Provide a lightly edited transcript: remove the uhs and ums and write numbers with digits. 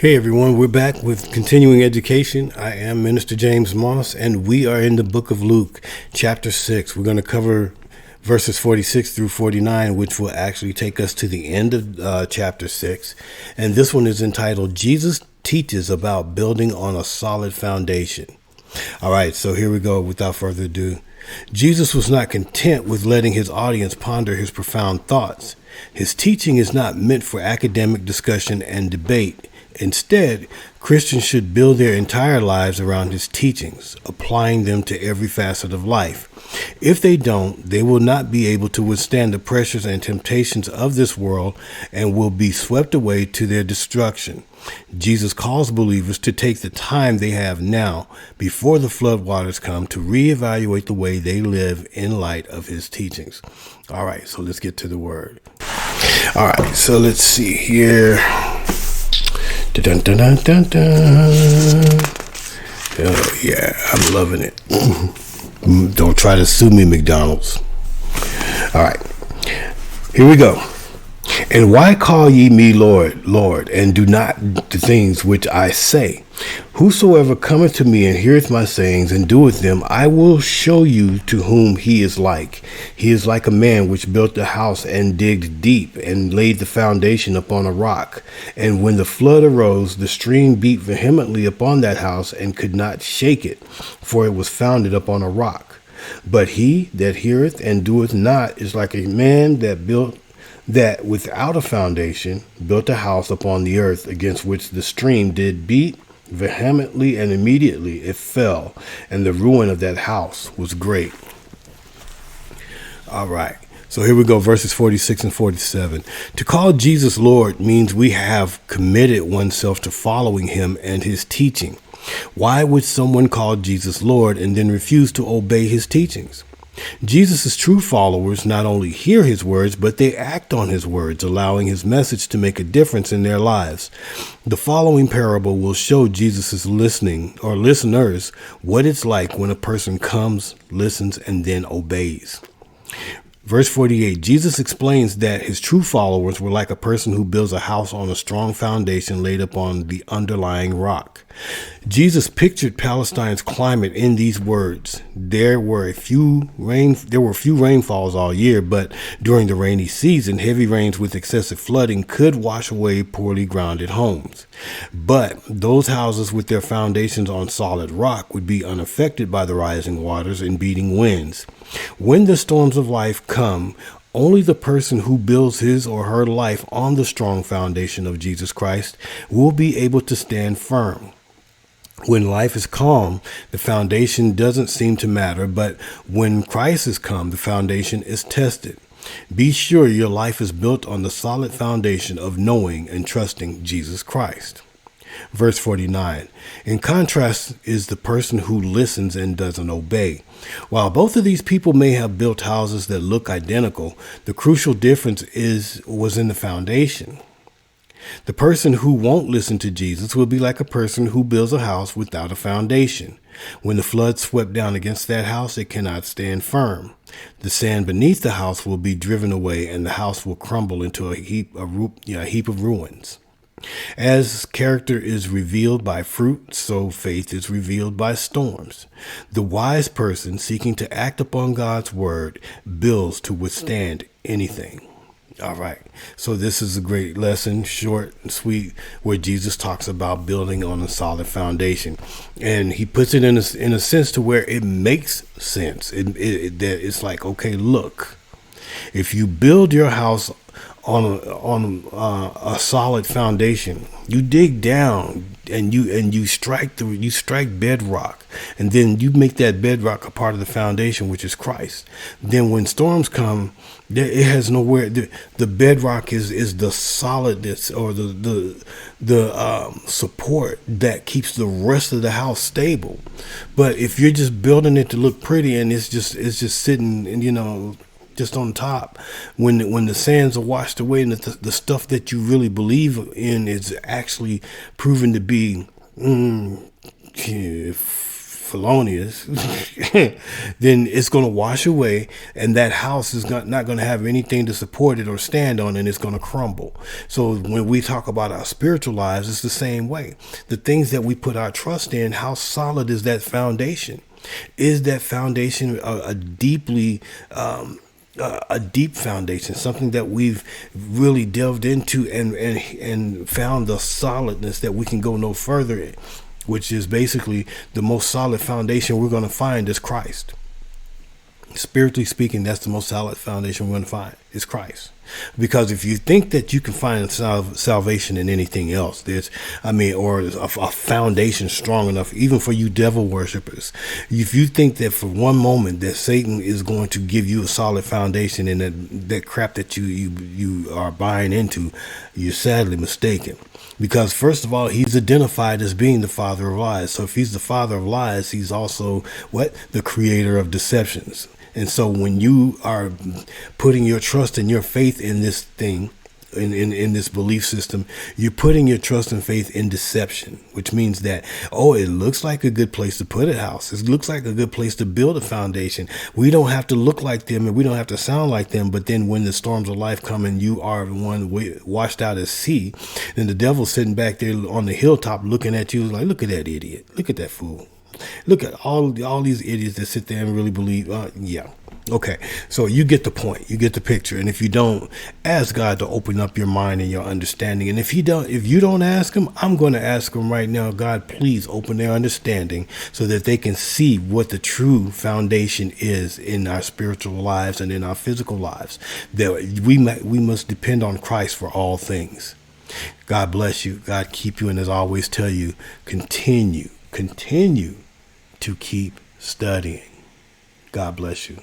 Hey everyone, we're back with continuing education. I am Minister James Moss, and we are in the book of Luke, chapter 6. We're going to cover verses 46 through 49, which will actually take us to the end of chapter 6. And this one is entitled, Jesus Teaches About Building on a Solid Foundation. All right, so here we go without further ado. Jesus was not content with letting his audience ponder his profound thoughts. His teaching is not meant for academic discussion and debate. Instead, Christians should build their entire lives around his teachings, applying them to every facet of life. If they don't, they will not be able to withstand the pressures and temptations of this world and will be swept away to their destruction. Jesus calls believers to take the time they have now, before the floodwaters come, to reevaluate the way they live in light of his teachings. All right, so let's get to the word. All right, so let's see here. Dun, dun, dun, dun, dun. Oh, yeah, I'm loving it. Don't try to sue me, McDonald's. All right, here we go. And why call ye me Lord, Lord, and do not the things which I say? Whosoever cometh to me and heareth my sayings and doeth them, I will show you to whom he is like. He is like a man which built a house and digged deep and laid the foundation upon a rock. And when the flood arose, the stream beat vehemently upon that house and could not shake it, for it was founded upon a rock. But he that heareth and doeth not is like a man that without a foundation built a house upon the earth, against which the stream did beat vehemently, and immediately it fell, and the ruin of that house was great. All right, so here we go, verses 46 and 47. To call Jesus Lord means we have committed oneself to following him and his teaching. Why would someone call Jesus Lord and then refuse to obey his teachings? Jesus' true followers not only hear his words, but they act on his words, allowing his message to make a difference in their lives. The following parable will show Jesus' listeners what it's like when a person comes, listens, and then obeys. Verse 48, Jesus explains that his true followers were like a person who builds a house on a strong foundation laid upon the underlying rock. Jesus pictured Palestine's climate in these words. There were few rainfalls all year, but during the rainy season, heavy rains with excessive flooding could wash away poorly grounded homes. But those houses with their foundations on solid rock would be unaffected by the rising waters and beating winds. When the storms of life come, only the person who builds his or her life on the strong foundation of Jesus Christ will be able to stand firm. When life is calm, the foundation doesn't seem to matter, but when crisis come, the foundation is tested. Be sure your life is built on the solid foundation of knowing and trusting Jesus Christ. Verse 49. In contrast is the person who listens and doesn't obey. While both of these people may have built houses that look identical, the crucial difference was in the foundation. The person who won't listen to Jesus will be like a person who builds a house without a foundation. When the flood swept down against that house, it cannot stand firm. The sand beneath the house will be driven away, and the house will crumble into a heap of ruins. As character is revealed by fruit, so faith is revealed by storms. The wise person seeking to act upon God's word builds to withstand anything. All right, so this is a great lesson, short and sweet, where Jesus talks about building on a solid foundation, and he puts it in a sense to where it makes sense. That it's like, okay, look, if you build your house on a solid foundation, you dig down and you strike bedrock, and then you make that bedrock a part of the foundation, which is Christ. Then when storms come, it has nowhere. The bedrock is the solidness, or the support that keeps the rest of the house stable. But if you're just building it to look pretty and it's just sitting, and just on top, when the sands are washed away and the stuff that you really believe in is actually proven to be felonious, then it's going to wash away, and that house is not going to have anything to support it or stand on, and it's going to crumble. So when we talk about our spiritual lives, it's the same way. The things that we put our trust in, how solid is that foundation? Is that foundation a deep foundation, something that we've really delved into and found the solidness that we can go no further in, which is basically the most solid foundation we're going to find is Christ. Spiritually speaking, that's the most solid foundation we're going to find is Christ. Because if you think that you can find salvation in anything else, or a foundation strong enough, even for you devil worshipers, if you think that for one moment that Satan is going to give you a solid foundation in that crap that you are buying into, you're sadly mistaken. Because first of all, he's identified as being the father of lies. So if he's the father of lies, he's also the creator of deceptions. And so when you are putting your trust and your faith in this thing, in this belief system, you're putting your trust and faith in deception, which means that, it looks like a good place to put a house. It looks like a good place to build a foundation. We don't have to look like them and we don't have to sound like them. But then when the storms of life come and you are the one washed out at sea, then the devil's sitting back there on the hilltop looking at you like, look at that idiot. Look at that fool. Look at all these idiots that sit there and really believe. Okay, so you get the point. You get the picture. And if you don't, ask God to open up your mind and your understanding. And if you don't ask him, I'm going to ask him right now, God, please open their understanding so that they can see what the true foundation is in our spiritual lives and in our physical lives. That we must depend on Christ for all things. God bless you. God keep you. And as I always tell you, continue to keep studying. God bless you.